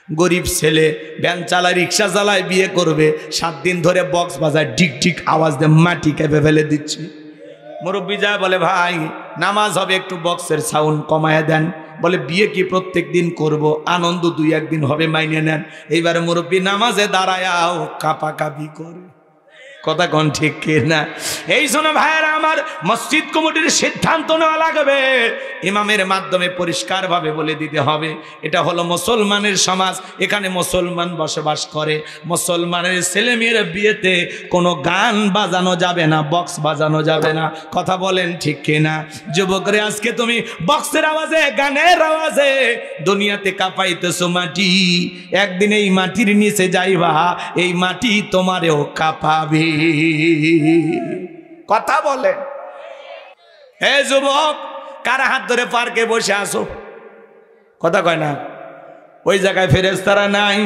গরিব ছেলে ভ্যান চালায় রিক্সা চালায় বিয়ে করবে 7 দিন ধরে বক্স বাজায় ঢিক ঢিক আওয়াজ দিয়ে মাটি কেঁপে ফেলে দিচ্ছে মুরব্বী যায় বলে ভাই নামাজ হবে একটু বক্সের সাউন্ড কমায় দেন বলে বিয়ে কি প্রত্যেক দিন করব আনন্দ 2-1 দিন হবে মাইনে নেন এইবারে মুরব্বী নামাজে দাঁড়ায়াও কাঁপাকাঁপি করে কথা কোন ঠিক কি না এই জন্য ভাইরা আমার মসজিদ কমিটির সিদ্ধান্ত নেওয়া লাগবে ইমামের মাধ্যমে পরিষ্কারভাবে বলে দিতে হবে এটা হলো মুসলমানের সমাজ এখানে মুসলমান বসবাস করে মুসলমানের ছেলে মেয়ের বিয়েতে কোনো গান বাজানো যাবে না বক্স বাজানো যাবে না কথা বলেন ঠিক কি না যুবকরে আজকে তুমি বক্সের আওয়াজে গানের আওয়াজে দুনিয়াতে কাঁপাইতেছো মাটি একদিন এই মাটির নিচে যাইবা এই মাটি তোমারেও কাঁপাবে কথা বলে হে যুবক কার হাত ধরে পার্কে বসে আসো কথা কয় না ওই জায়গায় ফেরেশতারা নাই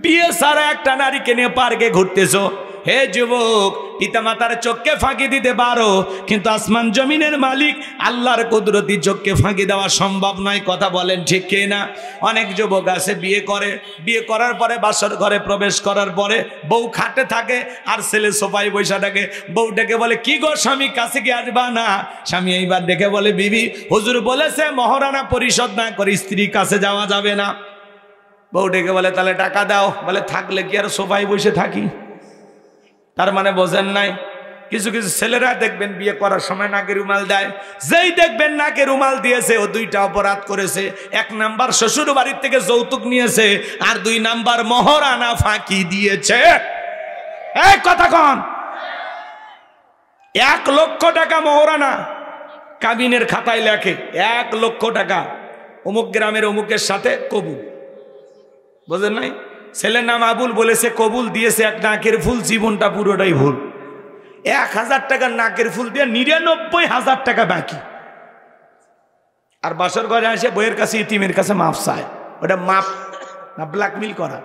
বিয়ে সারা একটা নারীকে নিয়ে পার্কে ঘুরতেছো হে যুবক পিতামাতার চোখকে ফাঁকি দিতে পারো কিন্তু আসমান জমিনের মালিক আল্লাহর কুদরতি চোখকে ফাঁকি দেওয়া সম্ভব নয় কথা বলেন ঠিক কি না অনেক যুবক আছে বিয়ে করে বিয়ে করার পরে বাসর ঘরে প্রবেশ করার পরে বউ খাটে থাকে আর ছেলে সোফায় বসে থাকে বউ ডেকে বলে কি গো স্বামী কাছে কি আসবা না স্বামী এইবার ডেকে বলে বিবি হুজুর বলেছে মহারানা পরিশোধ না করে স্ত্রীর কাছে যাওয়া যাবে না বউ ডেকে বলে তাহলে টাকা দাও বলে থাকলে কি আর সোফায় বসে থাকি তার মানে বোঝেন নাই কিছু কিছু ছেলেরা দেখবেন বিয়ে করার সময় নাকে রুমাল দেয় যেই দেখবেন নাকে রুমাল দিয়েছে ও 2টা অপরাধ করেছে 1 নাম্বার শ্বশুর বাড়ির থেকে যৌতুক নিয়েছে আর 2 নাম্বার মহারানা ফাঁকি দিয়েছে এই কথা কোন 1 লক্ষ টাকা মহারানা কাবিনের খাতায় লেখে 1 লক্ষ টাকা অমুক গ্রামের অমুকের সাথে কবুল বোঝেন নাই ছেলের নাম আবুল বলেছে কবুল দিয়েছে 1 নাকের ফুল জীবনটা পুরোটাই ভুল 1000 টাকার নাকের ফুল দিয়ে 99,000 টাকা বাকি আর বাসর ঘরে আসে বইয়ের কাছে ইতিমের কাছে মাপ চায় ওটা মাপ না ব্ল্যাকমেল করা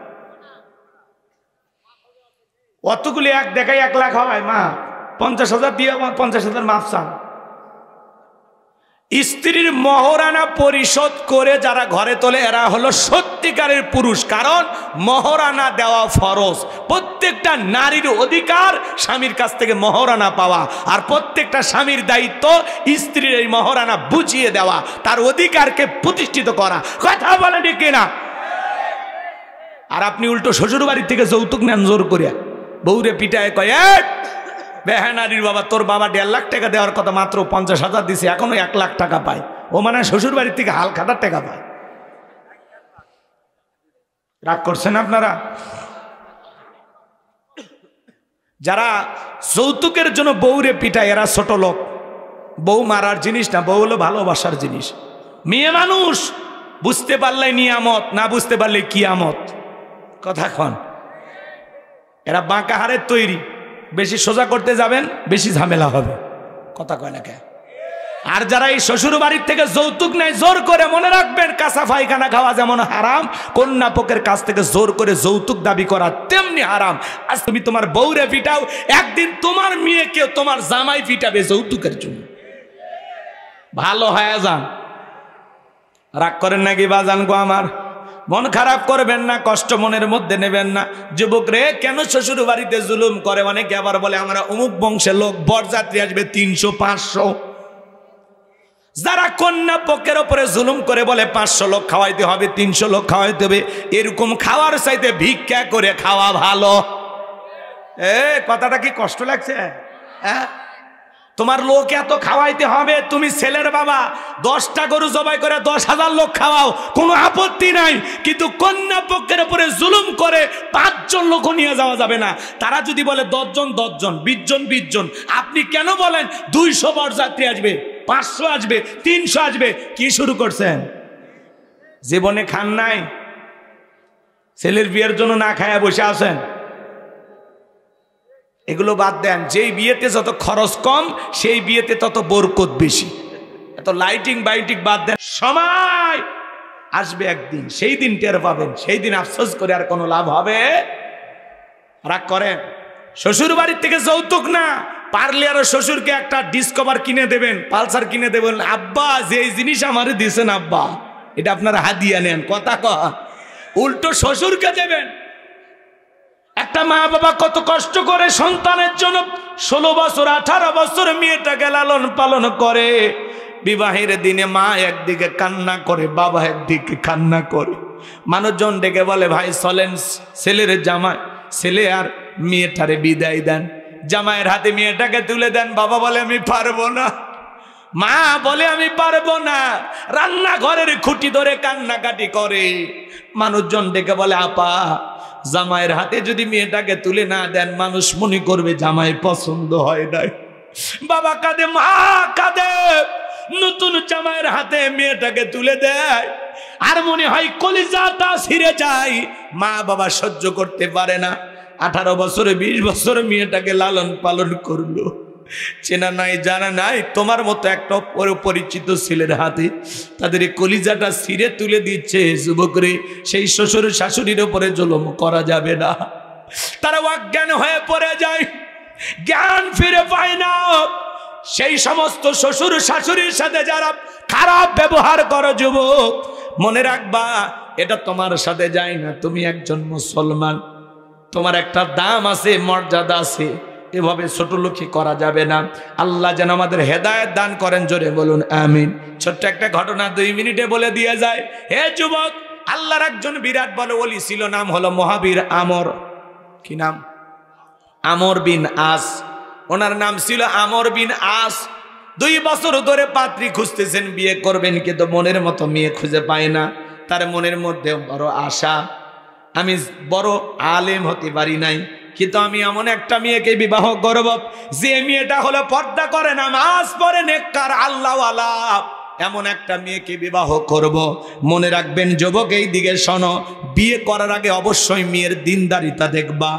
অতগুলি এক দেখায় 1 লাখ হয় মা 50,000 দিয়ে 50,000 মাপ চান স্ত্রীর মহারানা পরিশোধ করে যারা ঘরে তোলে এরা হলো সত্যিকারের পুরুষ কারণ মহারানা দেওয়া ফরজ প্রত্যেকটা নারীর অধিকার স্বামীর কাছ থেকে মহারানা পাওয়া আর প্রত্যেকটা স্বামীর দায়িত্ব স্ত্রীর এই মহারানা বুঝিয়ে দেওয়া তার অধিকারকে প্রতিষ্ঠিত করা কথা বলে ঠিক কিনা আর আপনি উল্টো শ্বশুর বাড়ি থেকে যৌতুক নেন জোর করিয়া বউরে পিটায় কয় বেহানারির বাবা তোর বাবা 1.5 লাখ টাকা দেওয়ার কথা মাত্র 50,000 দিছে এখনো 1 লাখ টাকা পায় ও মানে শ্বশুর বাড়ির থেকে হাল খাটার টাকা পায় রাগ করছেন আপনারা যারা যৌতুকের জন্য বউরে পিটায় এরা ছোট লোক বউ মারার জিনিস না বউ হলো ভালোবাসার জিনিস মেয়ে মানুষ বুঝতে পারলে নিয়ামত না বুঝতে পারলে কিয়ামত কথা কন এরা বাঁকা হারের তৈরি বেশি সোজা করতে যাবেন বেশি ঝামেলা হবে কথা কয় না কে আর যারা এই শ্বশুর বাড়ির থেকে যৌতুক নেয় জোর করে মনে রাখবেন কাঁচা পায়খানা খাওয়া যেমন হারাম কন্যা পক্ষের কাছ থেকে জোর করে যৌতুক দাবি করা তেমনি হারাম আজ তুমি তোমার বউরে পিটাও একদিন তোমার মেয়েকে তোমার জামাই পিটাবে যৌতুকের জন্য ভালো হয়ে যান রাগ করেন নাকি বাজান গো আমার মন খারাপ করবেন না কষ্ট মনের মধ্যে নেবেন না যুবক রে কেন শ্বশুর বাড়িতে জুলুম করে অনেকে আবার বলে আমরা অমুক বংশের লোক বরযাত্রী আসবে 300-500 যারা কন্যা পক্ষের উপরে জুলুম করে বলে 500 লোক খাওয়াইতে হবে 300 লোক খাওয়াইতে হবে এরকম খাওয়ার চাইতে ভিক্ষা করে খাওয়া ভালো কথাটা কি কষ্ট লাগছে হ্যাঁ তোমার লোক এত খাওয়াইতে হবে তুমি ছেলের বাবা 10টা গরু জবাই করে 10,000 লোক খাওয়াও কোনো আপত্তি নাই কিন্তু কন্যা পক্ষের উপরে জুলুম করে 5 জন লোক নিয়ে যাওয়া যাবে না তারা যদি বলে 10 জন 10 জন 20 জন 20 জন আপনি কেন বলেন 200 বরযাত্রী আসবে 500 আসবে 300 আসবে কি শুরু করছেন জীবনে খান নাই ছেলের বিয়ের জন্য না খায়া বসে আছেন এগুলো বাদ দেন যেই বিয়েতে যত খরচ কম সেই বিয়েতে তত বরকত বেশি এত লাইটিং বাইটিং বাদ দেন সময় আসবে একদিন সেই দিন টের পাবেন সেই দিন আফসোস করে আর কোনো লাভ হবে রাগ করেন শ্বশুর বাড়ির থেকে যৌতুক না পারলে আরো শ্বশুরকে একটা ডিসকভার কিনে দেবেন পালসার কিনে দেবেন আব্বা যে জিনিস আমারে দিয়েছেন আব্বা এটা আপনারা হাদিয়া নেন কথা কয় উল্টো শ্বশুরকে দেবেন। একটা মা বাবা কত কষ্ট করে সন্তানের জন্য 16 বছর 18 বছর মেয়েটাকে লালন পালন করে। বিবাহের দিনে মা একদিকে কান্না করে, বাবা একদিকে কান্না করে। মানুষজন ডেকে বলে, ভাই চলেন ছেলের জামাই, ছেলে আর মেয়েটারে বিদায় দেন। জামাইয়ের হাতে মেয়েটাকে তুলে দেন। বাবা বলে আমি পারবো না, মা বলে আমি পারবো না, রান্নাঘরের খুঁটি ধরে কান্নাকাটি করে। মানুষজন ডেকে বলে, আপা জামাইয়ের হাতে যদি মেয়েটাকে তুলে না দেন মানুষ মনে করবে জামাই পছন্দ হয় নাই। বাবা কাঁদে, মা কাঁদে, নতুন জামাইয়ের হাতে মেয়েটাকে তুলে দেয় আর মনে হয় কলিজাটা ছিঁড়ে যায়। মা বাবা সহ্য করতে পারে না। 18 বছরে 20 বছর মেয়েটাকে লালন পালন করলো, চেনা নাই জানা নাই। তোমার মতো একটা পরিচিত ছেলের হাতে তাদের কলিজাটা ছিঁড়ে তুলে দিচ্ছে। যুবকরে, সেই শ্বশুর শাশুড়ির উপরে জুলুম করা যাবে না। তারা অজ্ঞান হয়ে পড়ে যায়, জ্ঞান ফিরে পায় না। সেই সমস্ত শ্বশুর শাশুড়ির সাথে যারা খারাপ ব্যবহার করো যুবক, মনে রাখবা এটা তোমার সাথে যায় না। তুমি একজন মুসলমান, তোমার একটা দাম আছে, মর্যাদা আছে। এভাবে ছোট লোকই করা যাবে না। আল্লাহ যেন আমাদের হেদায়েত দান করেন, জোরে বলুন আমিন। ছোট্ট একটা ঘটনা 2 মিনিটে বলে দিয়ে যায়। হে যুবক, আল্লাহর একজন বিরাট বড় ওলি ছিল, নাম হলো মহাবীর আমর। কি নাম? আমর বিন আস। ওনার নাম ছিল আমর বিন আস। 2 বছর ধরে পাত্রী খুঁজতেছেন, বিয়ে করবেন, কিন্তু মনের মতো মেয়ে খুঁজে পায় না। তার মনের মধ্যে বড় আশা, আমি বড় আলেম হতে পারি নাই, কিন্তু আমি এমন একটা মেয়েকে বিবাহ করব যে মেয়েটা হলো পর্দা করে, নামাজ পড়ে, নেককার, আল্লাহওয়ালা। এমন একটা মেয়েকে বিবাহ করব। মনে রাখবেন যুবক, এই দিকে শোনো, বিয়ে করার আগে অবশ্যই মেয়ের দিনদারিতা দেখবা,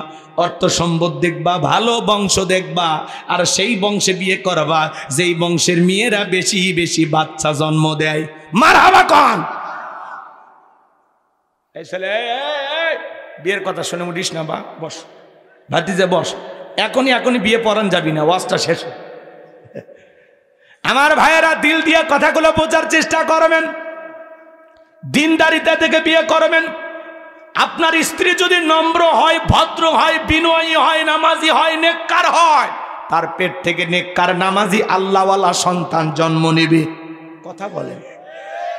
অর্থ সম্পদ দেখবা, ভালো বংশ দেখবা, আর সেই বংশে বিয়ে করবা যেই বংশের মেয়েরা বেশি বেশি বাচ্চা জন্ম দেয়। মারহাবা কোন এই ছেলে, বিয়ের কথা শুনে উঠিস না, বা বস ভাতিজা বস, এখনই বিয়ে পড়ান যাবি না, ওয়াজটা শেষ। আমার ভাইয়েরা, দিল দিয়ে কথাগুলো বোঝার চেষ্টা করবেন। দিনদারিতা থেকে বিয়ে করবেন। আপনার স্ত্রী যদি নম্র হয়, ভদ্র হয়, বিনয়ী হয়, নামাজি হয়, নেককার হয়, তার পেট থেকে নেককার, নামাজি, আল্লাহওয়ালা সন্তান জন্ম নেবে। কথা বলেন।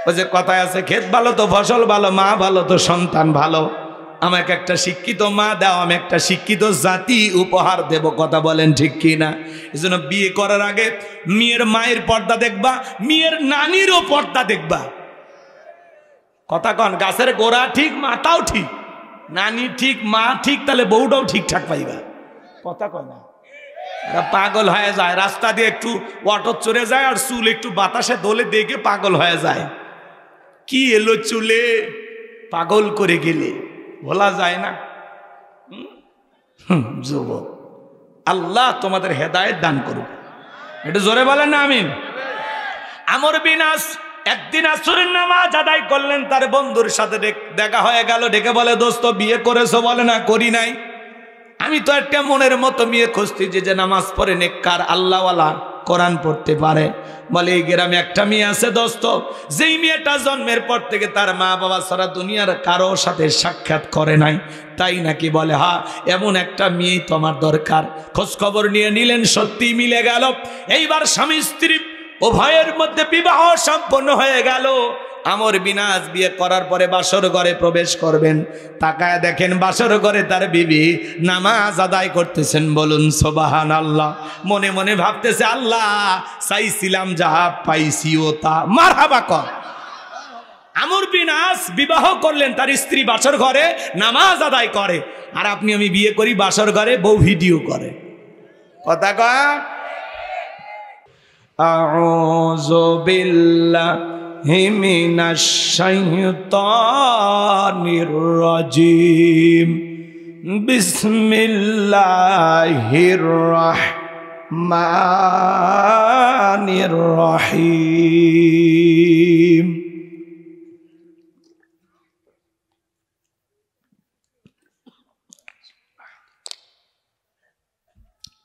ওই যে কথায় আছে, ক্ষেত ভালো তো ফসল ভালো, মা ভালো তো সন্তান ভালো। আমাকে একটা শিক্ষিত মা দাও, আমি একটা শিক্ষিত জাতি উপহার দেব। কথা বলেন ঠিক কি না? এই জন্য বিয়ে করার আগে মেয়ের মায়ের পর্দা দেখবা, মেয়ের নানিরও পর্দা দেখবা। কথা কন, গাছের গোড়া ঠিক, মাথাও ঠিক, নানি ঠিক, মা ঠিক, তাহলে বউটাও ঠিকঠাক পাইবা। কথা কয় না? পাগল হয়ে যায়, রাস্তা দিয়ে একটু অটো চড়ে যায় আর চুল একটু বাতাসে দোলে দেখে পাগল হয়ে যায়। কি এলো চুলে, পাগল করে গেলে বলা যায় না। যুবক, আল্লাহ তোমাদের হেদায়েত দান করুক। একটু জোরে বলেন না আমিন। আমর বিন আস একদিন আসরের নামাজ আদায় করলেন, তার বন্ধুর সাথে দেখা হয়ে গেল। ডেকে বলে, দোস্ত বিয়ে করেছো? বলে না, করি নাই। আমি তো একটা মনের মতো মেয়ে খুঁজতেছি যে নামাজ পড়ে, নেককার, আল্লাহওয়ালা, কোরআন পড়তে পারে। বলে, এই গ্রামে একটা মেয়ে আছে দোস্ত, যেই মেয়েটা জন্মের পর থেকে তার মা বাবা ছাড়া দুনিয়ার কারোর সাথে সাক্ষাৎ করে নাই। তাই নাকি? বলে, হ্যাঁ, এমন একটা মেয়েই তো আমার দরকার। খোঁজ খবর নিয়ে নিলেন, সত্যি মিলে গেল। এইবার স্বামী স্ত্রী উভয়ের মধ্যে বিবাহ সম্পন্ন হয়ে গেল। আমর বিন আস বিয়ে করার পরে বাসর ঘরে প্রবেশ করবেন, তাকায় দেখেন বাসর ঘরে তার বিবি নামাজ আদায় করতেছেন। বলুন সুবহানাল্লাহ। মনে মনে ভাবতেছে, আল্লাহ, চাইছিলাম যা পাইছি ও তা। মারহাবা কর। আমর বিন আস বিবাহ করলেন, তার স্ত্রী বাসর ঘরে নামাজ আদায় করে, আর আপনি আমি বিয়ে করি বাসর ঘরে, বউ ভিডিও করে। কথা কয়। আউযু বিল্লাহি মিনাশ শাইতানির রাজিম। বিসমিল্লাহির রাহমানির রহিম।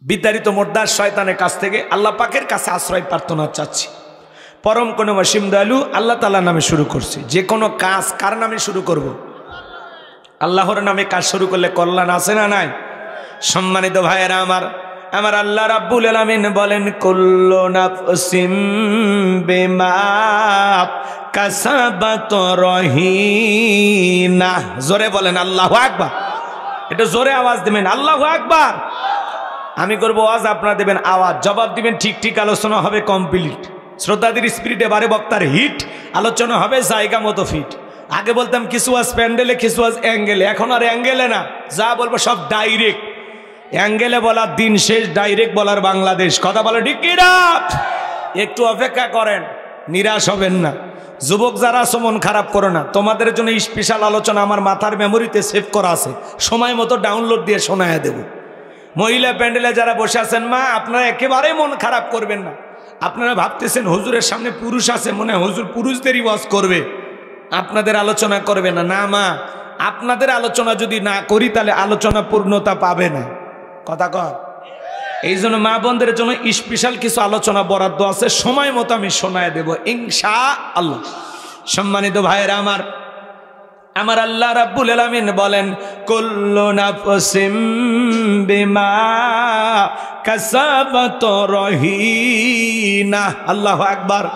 বিতাড়িত মোর্দার শয়তানের কাছ থেকে আল্লাহ পাকের কাছে আশ্রয় প্রার্থনা চাচ্ছি। পরম কোন অসীম দয়ালু আল্লাহ তাআলার নামে শুরু করছি। যে কোনো কাজ কার নামে শুরু করব? আল্লাহর নামে কাজ শুরু করলে কল্যাণ আছে না নাই? সম্মানিত ভাইয়েরা আমার, আমার আল্লাহ রাব্বুল আলামিন বলেন কুল্লু নাফসিম বিমা কাসাবাত রহিনা। জোরে বলেন আল্লাহু আকবার। এটা জোরে আওয়াজ দিবেন আল্লাহু আকবার। আমি করবো আওয়াজ, আপনারা দেবেন আওয়াজ, জবাব দিবেন ঠিক ঠিক, আলোচনা হবে কমপ্লিট। শ্রদ্ধাদের স্পিরিটে বারে বক্তার হিট, আলোচনা হবে জায়গা মতো ফিট। আগে বলতাম কিছু আজ প্যান্ডেলে, কিছু আজ অ্যাঙ্গেলে, এখন আর অ্যাঙ্গেলে না, যা বলবো সব ডাইরেক্ট। অ্যাঙ্গেলে বলার দিন শেষ, ডাইরেক্ট বলার বাংলাদেশ। কথা বলে ঠিক কি না? একটু অপেক্ষা করেন, নিরাশ হবেন না। যুবক যারা আছো মন খারাপ করো না, তোমাদের জন্য স্পেশাল আলোচনা আমার মাথার মেমোরিতে সেভ করা আছে, সময় মতো ডাউনলোড দিয়ে শোনায় দেব। মহিলা প্যান্ডেলে যারা বসে আছেন মা, আপনারা একেবারে মন খারাপ করবেন না। আপনারা ভাবতেছেন হুজুরের সামনে পুরুষ আছে, মনে হয় হুজুর পুরুষদেরই ওয়াজ করবে, আপনাদের আলোচনা করবে না। না মা, আপনাদের আলোচনা যদি না করি তাহলে আলোচনা পূর্ণতা পাবে না। কথা কর। এই জন্য মা বোনদের জন্য স্পেশাল কিছু আলোচনা বরাদ্দ আছে, সময় মতো আমি শোনায় দেব ইনশাআল্লাহ। সম্মানিত ভাইয়েরা আমার, আমার আল্লাহ রাব্বুল আলামিন বলেন কুল্লু নাফসিম বিমা কাসাবাত রহিনা। আল্লাহু আকবার।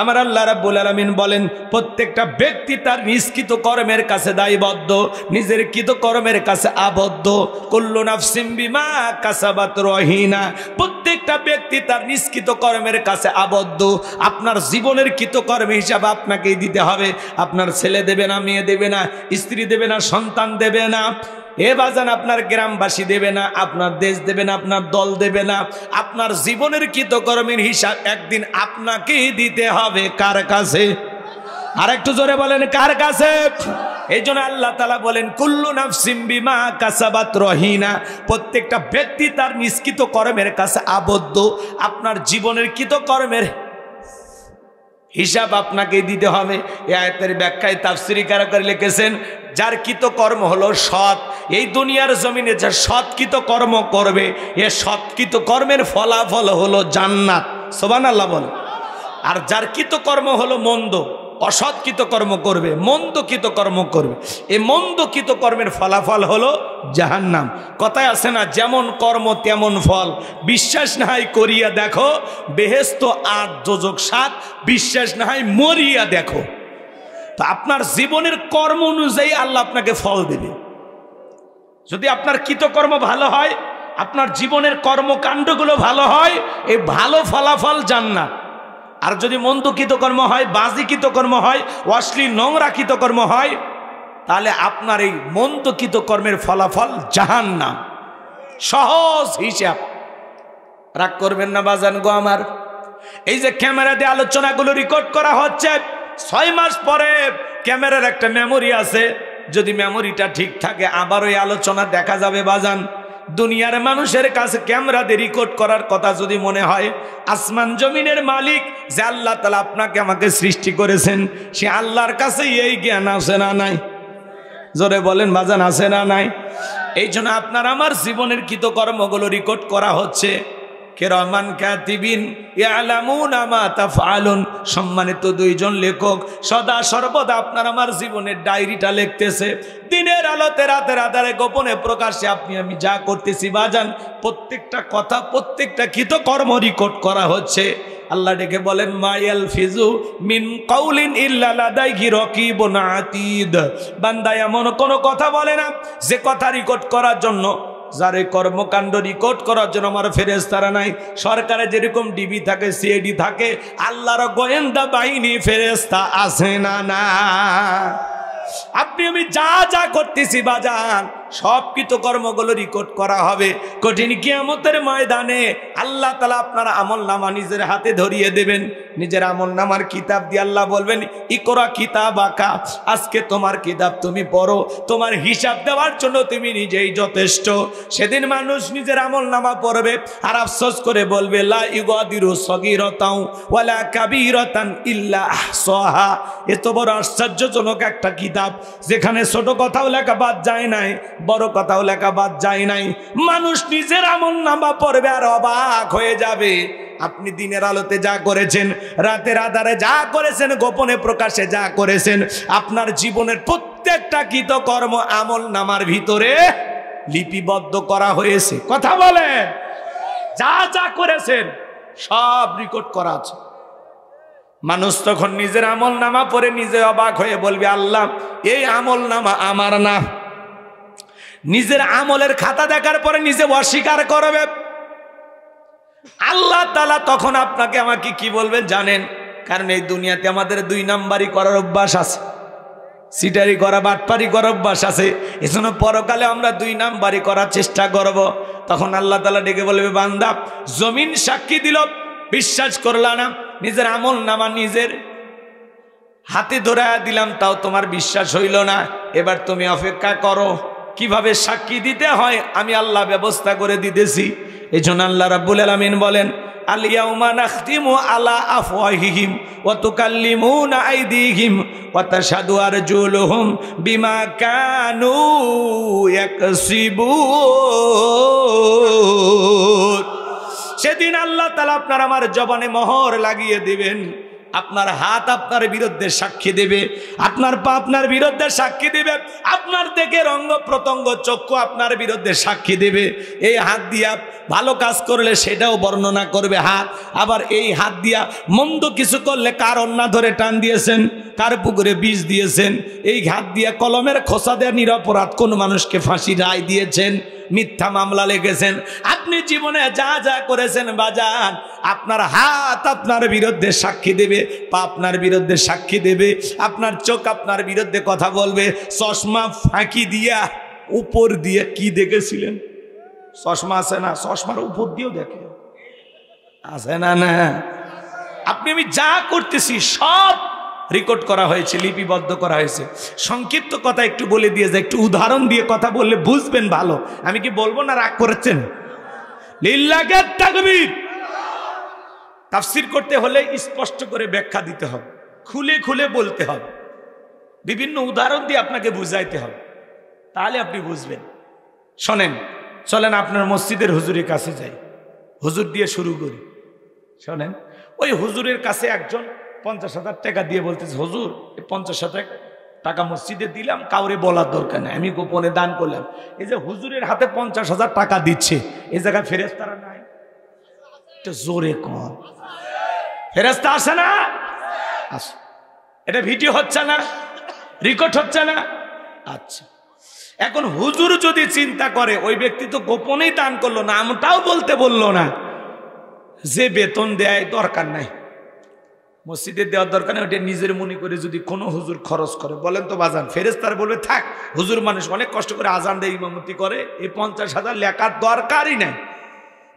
আমার আল্লাহ রাব্বুল আলামিন বলেন প্রত্যেকটা ব্যক্তি তার নিষ্কৃত কর্মের কাছে দায়বদ্ধ, নিজের কৃত কর্মের কাছে আবদ্ধ। কুল্লু নাফসিম বিমা কাসাবাত রহিনা। প্রত্যেকটা ব্যক্তি তার নিষ্কৃত কর্মের কাছে আবদ্ধ। আপনার জীবনের কৃত কর্ম হিসাবে আপনাকেই দিতে হবে। আপনার ছেলে দেবে না, মেয়ে দেবে না, স্ত্রী দেবে না, সন্তান দেবে না, এ বাজান আপনার গ্রামবাসী দেবে না, আপনার দেশ দেবে না, আপনার দল দেবে না। আপনার জীবনের কৃতকর্মের হিসাব একদিন আপনাকেই দিতে হবে। কার কাছে? আর একটু জোরে বলেন কার কাছে? এই জন্য আল্লাহ তাআলা বলেন কুল্লু নাফসিম বিমা কাসাবাত রহিনা। প্রত্যেকটা ব্যক্তি তার নিষ্কৃত কর্মের কাছে আবদ্ধ। আপনার জীবনের কৃতকর্মের হিসাব আপনাকে দিতে হবে। এই আয়াতের ব্যাখ্যায় তাফসীরি কারকরা লিখেছেন যার কৃতকর্ম হলো সৎ, এই দুনিয়ার জমিনে যা সৎকৃত কর্ম করবে, এ সৎকৃত কর্মের ফলাফল হলো জান্নাত। সুবহানাল্লাহ বল। আর যার কৃতকর্ম হলো মন্দ, অসৎকৃত কর্ম করবে, মন্দ কৃতকর্ম করবে, এই মন্দ কৃতকর্মের ফলাফল হলো জাহান্নাম। কথায় আছে না, যেমন কর্ম তেমন ফল। বিশ্বাস না হয় করিয়া দেখো, বেহেশত ৮ দোজখ ৭, বিশ্বাস না হয় মরিয়া দেখো। তো আপনার জীবনের কর্ম অনুযায়ী আল্লাহ আপনাকে ফল দেবে। যদি আপনার কৃতকর্ম ভালো হয়, আপনার জীবনের কর্মকাণ্ডগুলো ভালো হয়, এই ভালো ফলাফল জান্নাত। আর যদি মন্দ কৃতকর্ম হয়, বাজে কৃতকর্ম হয়, অশ্লীল নোংরা কৃতকর্ম হয়, তাহলে আপনার এই মন্দ কৃতকর্মের ফলাফল জাহান্নাম। সহজ হিসাব। রাগ করবেন না বাজান গো আমার। এই যে ক্যামেরা দিয়ে আলোচনাগুলো রেকর্ড করা হচ্ছে, 6 মাস পরে ক্যামেরার একটা মেমোরি আছে, যদি মেমোরিটা ঠিক থাকে আবার ওই আলোচনা দেখা যাবে বাজান। দুনিয়ার মানুষের কাছে ক্যামেরা দিয়ে রেকর্ড করার কথা যদি মনে হয়, আসমান জমিনের মালিক যে আল্লাহ তাআলা আপনাকে আমাকে সৃষ্টি করেছেন, সে আল্লাহর কাছে এই জ্ঞান আছে না নাই? জোরে বলেন বাজান, আছে না নাই? এই জন্য আপনার আমার জীবনের কৃতকর্মগুলো রেকর্ড করা হচ্ছে। কিরামান কাতিবিন ইয়ালামুনা মা তাফআলুন। সম্মানিত 2 জন লেখক সদা সর্বদা আপনার আমার জীবনের ডায়েরিটা লিখতেছে। দিনের আলোতে রাতের আধারে গোপনে প্রকাশ্যে আপনি আমি যা করতেছি বাজান, প্রত্যেকটা কথা, প্রত্যেকটা কৃতকর্ম রেকর্ড করা হচ্ছে। আল্লাহ ডেকে বলেন মায়াল ফিজু মিন কাউলিন ইল্লা লাদাইহি রাকিবুন আতীদ। বান্দা এমন কোনো কথা বলে না যে কথা রেকর্ড করার জন্য, যার এই কর্মকাণ্ড রেকর্ড করার জন্য আমার ফেরেশতারা নাই। সরকারে যেরকম ডিবি থাকে, সিআইডি থাকে, আল্লাহর গোয়েন্দা বাহিনী ফেরেশতা আছে না না? আপনি আমি যা যা করতেছি বাজান, সব কৃতকর্মগুলো রেকর্ড করা হবে। কঠিন কিয়ামতের ময়দানে আল্লাহ তাআলা আপনার আমলনামা নিজের হাতে ধরিয়ে দেবেন। নিজের আমলনামার কিতাব দিয়ে আল্লাহ বলবেন ইকরা কিতাবাকা, আজকে তোমার কিতাব তুমি পড়ো, তোমার হিসাব দেওয়ার জন্য তুমি নিজেই যথেষ্ট। সেদিন মানুষ নিজের আমলনামা পড়বে আর আফসোস করে বলবে লা ইগাদিরু সগীরাতাও ওয়ালা কাবীরাতান ইল্লা আহসাহা। এত বড় আশ্চর্যজনক একটা কিতাব, যেখানে ছোট কথাও লেখা বাদ যায় নাই, বড় কথাও লেখা বাদ যায় নাই। মানুষ নিজের আমলনামা পড়বে আর অবাক হয়ে যাবে। আপনি দিনের আলোতে যা করেছেন, রাতের আধারে যা করেছেন, গোপনে প্রকাশে যা করেছেন, আপনার জীবনের প্রত্যেকটা কৃতকর্ম আমলনামার ভিতরে লিপিবদ্ধ করা হয়েছে। কথা বলেন, যা যা করেছেন সব রেকর্ড করা আছে। মানুষ তখন নিজের আমলনামা পড়ে নিজে অবাক হয়ে বলবে, আল্লাহ এই আমলনামা আমার না। নিজের আমলের খাতা দেখার পরে নিজে অস্বীকার করবে। আল্লাহ তাআলা তখন আপনাকে আমাকে কি বলবেন জানেন? কারণ এই দুনিয়াতে আমাদের 2 নাম্বারি করার অভ্যাস আছে, সিটারি করা, বাটপারি করার অভ্যাস আছে। এজন্য পরকালে আমরা 2 নাম্বারি করার চেষ্টা করব। তখন আল্লাহ তাআলা ডেকে বলবে, বান্দা জমিন সাক্ষী দিল, বিশ্বাস করলা না, নিজের আমলনামা নিজের হাতে ধরে দিলাম, তাও তোমার বিশ্বাস হইল না। এবার তুমি অপেক্ষা করো, কিভাবে সাক্ষী দিতে হয় আমি আল্লাহ ব্যবস্থা করে দিতেছি। এই জন্য আল্লাহ রাব্বুল আলামিন বলেন, আল ইয়াউমা নাখতিমু আলা আফওয়াহিহিম ওয়া তুকাল্লিমুনা আইদিহিম ওয়া তাশহাদু আরজুলুহুম বিমা কানু ইয়াকসিবুন। সেদিন আল্লাহ তাআলা আপনার আমার জবানে মোহর লাগিয়ে দিবেন। আপনার হাত আপনার বিরুদ্ধে সাক্ষী দেবে, আপনার পা আপনার বিরুদ্ধে সাক্ষী দেবে, আপনার দেখে অঙ্গ প্রত্যঙ্গ চক্ষু আপনার বিরুদ্ধে সাক্ষী দেবে। এই হাত দিয়া ভালো কাজ করলে সেটাও বর্ণনা করবে হাত, আবার এই হাত দিয়া মন্দ কিছু করলে কার অন্না ধরে টান দিয়েছেন, কার পুকুরে বিষ দিয়েছেন, এই হাত দিয়া কলমের খোসা দেওয়া নিরপরাধ কোন মানুষকে ফাঁসি রায় দিয়েছেন, মিথ্যা মামলা লেগেছেন। আপনি জীবনে যা যা করেছেন বাজান, আপনার হাত আপনার বিরুদ্ধে সাক্ষী দেবে, পা আপনার বিরুদ্ধে সাক্ষী দেবে, আপনার চোখ আপনার বিরুদ্ধে কথা বলবে। চশমা ফাঁকি দিয়া উপর দিয়ে কি দেখেছিলেন? চশমা আছে না, চশমার উপর দিয়েও দেখে আছে না? না, আপনি আমি যা করতেছি সব রেকর্ড করা হয়েছে, লিপিবদ্ধ করা হয়েছে। সংক্ষিপ্ত কথা একটু বলে দিয়ে যায়, একটু উদাহরণ দিয়ে কথা বললে বুঝবেন ভালো। আমি কি বলবো না রাগ করেছেন? লিল্লাহি তাকবীর। তাফসীর করতে হলে স্পষ্ট করে ব্যাখ্যা দিতে হবে, খুলে খুলে বলতে হবে, বিভিন্ন উদাহরণ দিয়ে আপনাকে বুঝাইতে হবে, তাহলে আপনি বুঝবেন। শোনেন, চলেন আপনার মসজিদের হুজুরের কাছে যাই, হুজুর দিয়ে শুরু করি। শোনেন, ওই হুজুরের কাছে একজন 50,000 টাকা দিয়ে বলতেছে, হুজুর 50,000 টাকা মসজিদে দিলাম, কাউরে বলার দরকার নাই, আমি গোপনে দান করলাম। এই যে হুজুরের হাতে 50,000 টাকা দিচ্ছে, এই জায়গায় ফেরেশতারা নাই? এটা জোরে কর, ফেরেশতা আসে না? আসে। এটা ভিডিও হচ্ছে না, রেকর্ড হচ্ছে না? আচ্ছা, এখন হুজুর যদি চিন্তা করে ওই ব্যক্তি তো গোপনেই দান করলো না, আমটাও বলতে বললো না, যে বেতন দেয় দরকার নাই, মসজিদে দেওয়ার দরকার নেই, ওটা নিজের মনে করে যদি কোনো হুজুর খরচ করে, বলেন তো বাজান, ফেরেশতারা বলবে থাক, হুজুর মানুষ অনেক কষ্ট করে আজান দেয়, ইমামতি করে, এই 50,000 লেখার দরকারই নাই।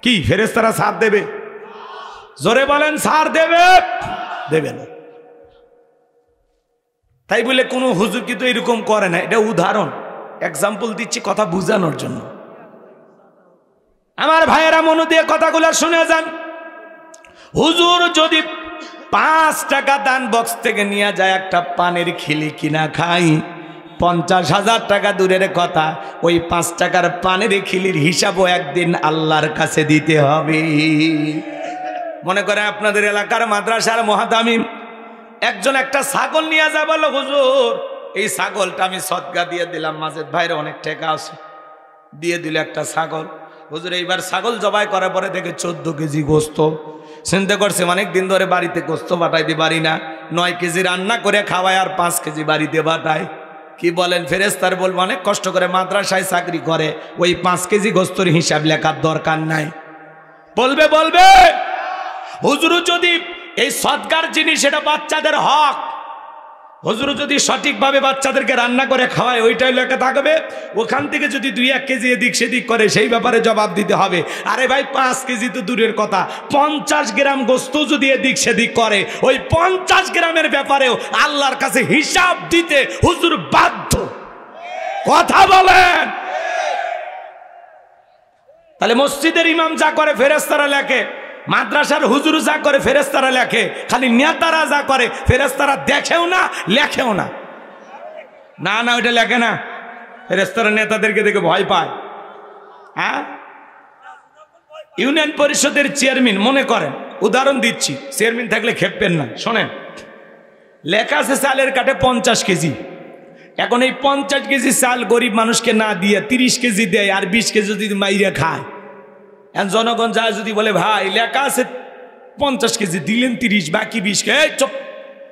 কি ফেরেশতারা ছাড় দেবে? জোরে বলেন, ছাড় দেবে? দেবে না। তাই বলে কোনো হুজুর কিন্তু এরকম করে না। এটা উদাহরণ, এক্সাম্পল দিচ্ছি কথা বুঝানোর জন্য। আমার ভাইয়েরা মন দিয়ে কথাগুলো শুনে যান। হুজুর যদি 5 টাকা দান বক্স থেকে নিয়ে যায়, একটা পানের খিলি কিনা খাই, 50,000 টাকা দূরের কথা, ওই 5 টাকার পানের খিলির হিসাবও একদিন আল্লাহর কাছে দিতে হবে। মনে করে আপনাদের এলাকার মাদ্রাসার মুহাদ্দিম একজন একটা ছাগল নিয়ে যা বলল, হুজুর এই ছাগলটা আমি সদকা দিয়ে দিলাম, মাজেদ ভাইয়ের অনেক টাকা আছে, দিয়ে দিল একটা ছাগল। হুজুর এইবার ছাগল জবাই করার পরে দেখে 14 কেজি গোস্ত। চিন্তা করছে অনেক দিন ধরে বাড়িতে গোস্ত বাটাইতে পারি না, 9 কেজি রান্না করে খাওয়ায় আর 5 কেজি বাড়িতে বাটায়। কি বলেন? ফেরেশতার বলবো অনেক কষ্ট করে মাদ্রাসায় চাকরি করে, ওই 5 কেজি গোস্তর হিসাব লেখার দরকার নাই। বলবে বলবে হুজুর যদি এই সদকার জিনিস, এটা বাচ্চাদের হক, হুজুর যদি সঠিকভাবে বাচ্চাদেরকে রান্না করে খাওয়ায় ওইটাই লেখা থাকবে, ওখান থেকে যদি 2-1 কেজি এদিক সেদিক করে সেই ব্যাপারে জবাব দিতে হবে। আরে ভাই 5 কেজি তো দূরের কথা, 50 গ্রাম গোস্ত যদি এদিক সেদিক করে, ওই 50 গ্রামের ব্যাপারেও আল্লাহর কাছে হিসাব দিতে হুজুর বাধ্য। কথা বলেন। তাহলে মসজিদের ইমাম যা করে ফেরেশতারা লেখে, মাদ্রাসার হুজুর যা করে ফেরেশতারা লেখে, খালি নেতারা যা করে ফেরেশতারা দেখেও না লেখেও না। না না, ওইটা লেখে না। ফেরেশতারা নেতাদেরকে দেখে ভয় পায়। হ্যাঁ, ইউনিয়ন পরিষদের চেয়ারম্যান মনে করেন, উদাহরণ দিচ্ছি, চেয়ারম্যান থাকলে খেপবেন না, শোনেন, লেখা আছে চালের কাঠে 50 কেজি। এখন এই 50 কেজি চাল গরিব মানুষকে না দিয়ে 30 কেজি দেয়, আর 20 কেজি যদি মাইরে খায়। এখন জনগণ যা যদি বলে ভাই লেখা আছে 50 কেজি, দিলেন 30, বাকি 20 কে চপ।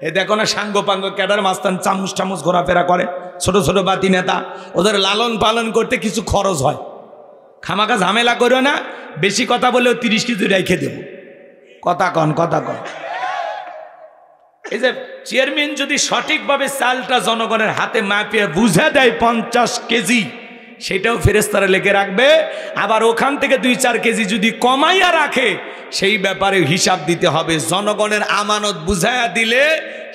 এ দেখো না সাঙ্গ পাঙ্গ ক্যাডার মাস্তান চামচ টামচ ঘোরাফেরা করে, ছোট ছোট বাতি নেতা, ওদের লালন পালন করতে কিছু খরচ হয়। খামাখা ঝামেলা করো না, বেশি কথা বললেও 30 কেজি রেখে দেব। কথা কন, কথা কন। এই যে চেয়ারম্যান যদি সঠিকভাবে চালটা জনগণের হাতে মাপিয়ে বুঝে দেয় 50 কেজি, সেটাও ফেরেশতারা লিখে রাখবে। আবার ওখান থেকে 2-4 কেজি যদি কমাইয়া রাখে, সেই ব্যাপারে হিসাব দিতে হবে। জনগণের আমানত বুঝাইয়া দিলে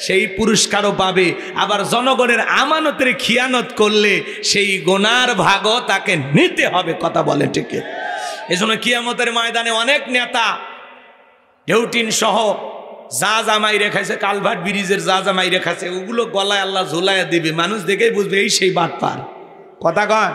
সেই পুরস্কারও পাবে, আবার জনগণের আমানতের খিয়ানত করলে সেই গুনার ভাগও তাকে নিতে হবে। কথা বলে ঠিক? এজন্য কিয়ামতের ময়দানে অনেক নেতা ডেউটিন সহ যা জামাই রেখাইছে, কালভার্ট ব্রিজের যা জামাই রেখাছে, ওগুলো গলায় আল্লাহ ঝোলাইয়া দিবে। মানুষ দেখেই বুঝবে এই সেই বাটপার। কথা কয়,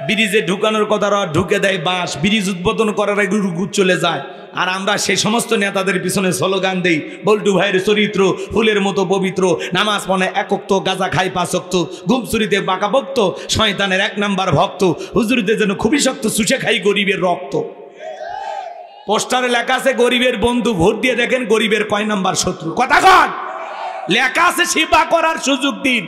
ব্রিজে ঢুকানোর কথা ঢুকে দেয় বাঁশ, ব্রিজ উদ্বোধন করার আগে চলে যায়। আর আমরা সেই সমস্ত নেতাদের পিছনে স্লোগান দেই, বল্টু ভাইয়ের চরিত্র ফুলের মতো পবিত্র, নামাজ পড়ে একক্ত, গাঁজা খাই 5 ওয়াক্ত, ঘুমচুরিতে বাঁকা ভক্ত, শয়তানের 1 নাম্বার ভক্ত, হুজুরিতে যেন খুবই শক্ত, চুষে খাই গরিবের রক্ত। পোস্টারে লেখা আছে গরিবের বন্ধু, ভোট দিয়ে দেখেন গরিবের কয় নাম্বার শত্রু। কথা কন, লেখা আছে সেবা করার সুযোগ দিন।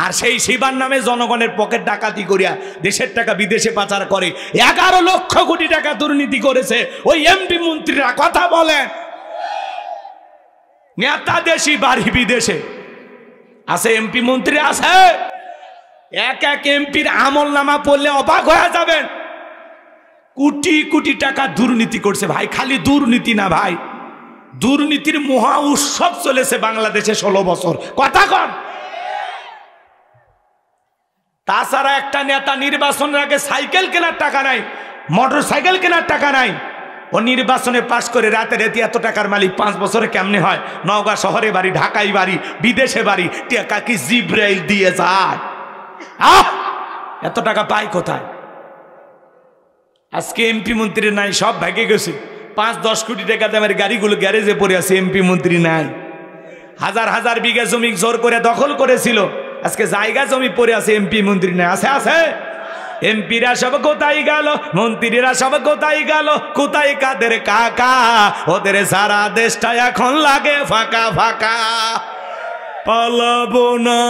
আর সেই সেবার নামে জনগণের পকেট ডাকাতি করিয়া দেশের টাকা বিদেশে পাচার করে। 11 লক্ষ কোটি টাকা দুর্নীতি করেছে ওই এমপি মন্ত্রীরা। কথা বলেন, নেতা দেশি বাড়ি বিদেশে আছে, এমপি মন্ত্রী আছে। এক এক এমপির আমল নামা পড়লে অবাক হয়ে যাবেন। কোটি কোটি টাকা দুর্নীতি করছে ভাই। খালি দুর্নীতি না ভাই, দুর্নীতির মহা উৎসব চলেছে বাংলাদেশে 16 বছর। কথা কন। তাছাড়া একটা নেতা নির্বাচনের আগে সাইকেল কেনার টাকা নাই, মোটর সাইকেল কেনার টাকা নাই, ও নির্বাচনে পাশ করে রাতে রাতে এত টাকার মালিক। 5 বছরে কেমনে হয়? নওগাঁ শহরে বাড়ি, ঢাকায় বাড়ি, বিদেশে বাড়ি, টাকা কি জিব্রাইল দিয়ে যায়? এত টাকা পায় কোথায়? আজকে এমপি মন্ত্রী নাই, সব ভেঙে গেছে। 5-10 কোটি টাকা দামের গাড়িগুলো গ্যারেজে পড়ে আছে, এমপি মন্ত্রী নাই। হাজার হাজার বিঘা জমি জোর করে দখল করেছিল, আজকে জায়গা জমি পড়ে আছে, এমপি মন্ত্রী নাই। আছে আছে? এমপিরা সব কোথায় গেল, মন্ত্রীরা সব কোথায় গেল, কোথায় কাদের কাকা? ওদের সারা দেশটা এখন লাগে ফাঁকা ফাঁকা। পালাবো না,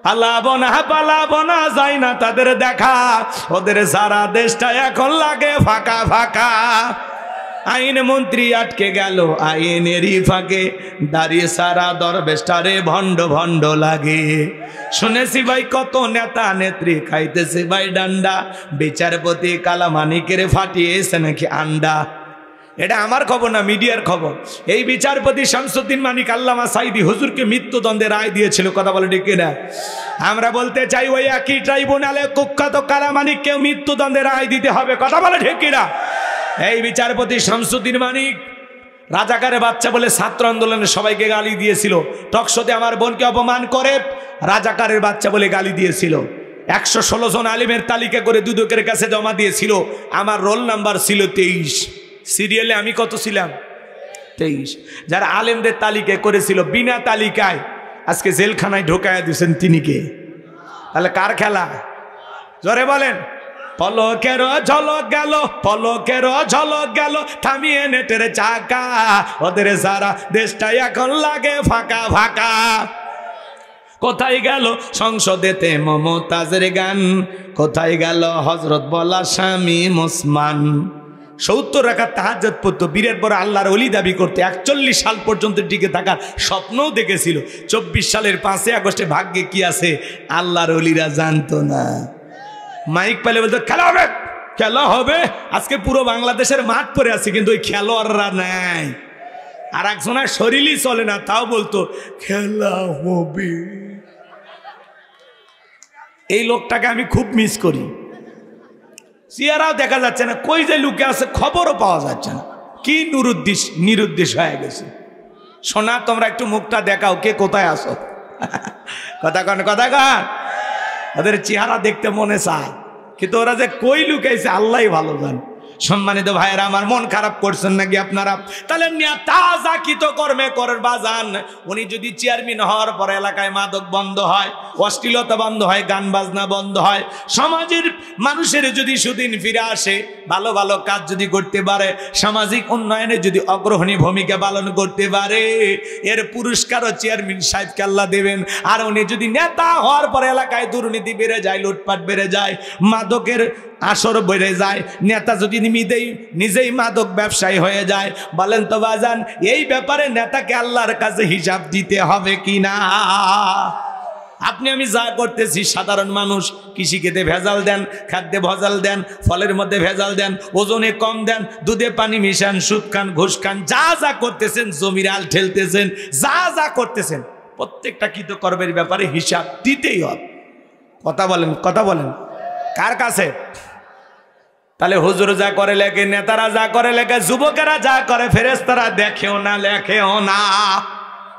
পালাবো না, পালাবো না, যাই না তাদের দেখা। ওদের সারা দেশটা এখন লাগে ফাঁকা ফাঁকা। আইন মন্ত্রী আটকে গেল আইনেরই ফাঁকে, দাঁড়িয়ে সারা দরবেশটারে ভণ্ড ভণ্ড লাগে। শুনেছি ভাই কত নেতা নেত্রী খাইতেছে ভাই ডান্ডা, বিচারপতি কালামানিকের ফাটিয়েছে নাকি আন্ডা। এটা আমার খবর না, মিডিয়ার খবর। এই বিচারপতি শামসুদ্দিন মানিক আল্লামা সাইদি হুজুরকে মৃত্যুদণ্ডের রায় দিয়েছিল। কথা বলে ঠিক না? আমরা বলতে চাই ওই একই ট্রাইব্যুনালে কুখ্যাত কালামানিককেও মৃত্যুদণ্ডের রায় দিতে হবে। কথা বলে ঠিক কিনা? এই বিচারপতি শামসুদ্দিন মানিক রাজাকারের বাচ্চা বলে ছাত্র আন্দোলনে সবাইকে গালি দিয়েছিল। টকশোতে আমার বোনকে অপমান করে রাজাকারের বাচ্চা বলে গালি দিয়েছিল। 116 জন আলিমের তালিকা করে দুদকের কাছে জমা দিয়েছিল। আমার রোল নাম্বার ছিল 23। সিরিয়ালে আমি কত ছিলাম? 23। যারা আলেমদের তালিকা করেছিল বিনা তালিকায় আজকে জেলখানায় ঢোকায় দিয়েছেন তিনি কে? তাহলে কার খেলা? জোরে বলেন। পলকের ঝলক গেল, পলকের ঝলক গেল, থামিয়ে নেটের চাকা। ওদের সারা দেশটা এখন লাগে ফাঁকা ফাঁকা। কোথায় গেল সংসদেতে মমতাজের গান? কোথায় গেল হজরত বলা স্বামী মুসমান? 70 রাকাত তাহাজ্জুদ পড়তো, বীরের পর আল্লাহর ওলি দাবি করতে 41 সাল পর্যন্ত টিকে থাকার স্বপ্নও দেখেছিল। 24 সালের 5 আগস্টে ভাগ্যে কি আছে আল্লাহর ওলিরা জানতো না। মাইক পেলে বলতো খেলা হবে, খেলা হবে। আজকে পুরো বাংলাদেশের মাঠ পরে আছে, কিন্তু ওই খেলোয়াড়রা নাই। আর একজনের শরীরই চলে না, তাও বলতো খেলা হবে। এই লোকটাকে আমি খুব মিস করি। চেহারাও দেখা যাচ্ছে না, কই যে লুকে আছে খবরও পাওয়া যাচ্ছে না। কি নিরুদ্দেশ হয়ে গেছে। সোনা তোমরা একটু মুখটা দেখাও, কে কোথায় আসো? কথা কন, কথা কন। ওদের চেহারা দেখতে মনে চায়, কিন্তু ওরা যে কই লুকাইছে আল্লাহই ভালো জানে। সম্মানিত ভাইয়েরা আমার, মন খারাপ করছেন নাকি আপনারা? তাহলে নেতা জাকিত কর্মে করার বাজান, উনি যদি চেয়ারম্যান হওয়ার পর এলাকায় মাদক বন্ধ হয়, অশ্লীলতা বন্ধ হয়, গান বাজনা বন্ধ হয়, সমাজের মানুষের যদি সুদিন ফিরে আসে, ভালো ভালো কাজ যদি করতে পারে, সামাজিক উন্নয়নে যদি অগ্রণী ভূমিকা পালন করতে পারে, এর পুরস্কারও চেয়ারম্যান সাহেবকে আল্লাহ দেবেন। আর উনি যদি নেতা হওয়ার পর এলাকায় দুর্নীতি বেড়ে যায়, লুটপাট বেড়ে যায়, মাদকের আসর বেড়ে যায়, নেতা যদি নিজেই মাদক ব্যবসায়ী হয়ে যায়, বলেন তো বাজান এই ব্যাপারে নেতাকে আল্লাহর কাছে হিসাব দিতে হবে কিনা? আপনি আমি যা করতেছি, সাধারণ মানুষ কৃষিকেতে ভেজাল দেন, খাদ্যে ভেজাল দেন, ফলের মধ্যে ভেজাল দেন, ওজনে কম দেন, দুধে পানি মিশান, সুদ খান, ঘুষ খান, যা যা করতেছেন, জমির আল ঠেলতেছেন, যা যা করতেছেন, প্রত্যেকটা কৃতকর্মের ব্যাপারে হিসাব দিতেই হবে। কথা বলেন, কথা বলেন, কার কাছে? তাহলে হুজুর যা করে লেখে, নেতারা যা করে লেখে, যুবকেরা যা করে ফেরেশতারা দেখেও না, লেখেও না।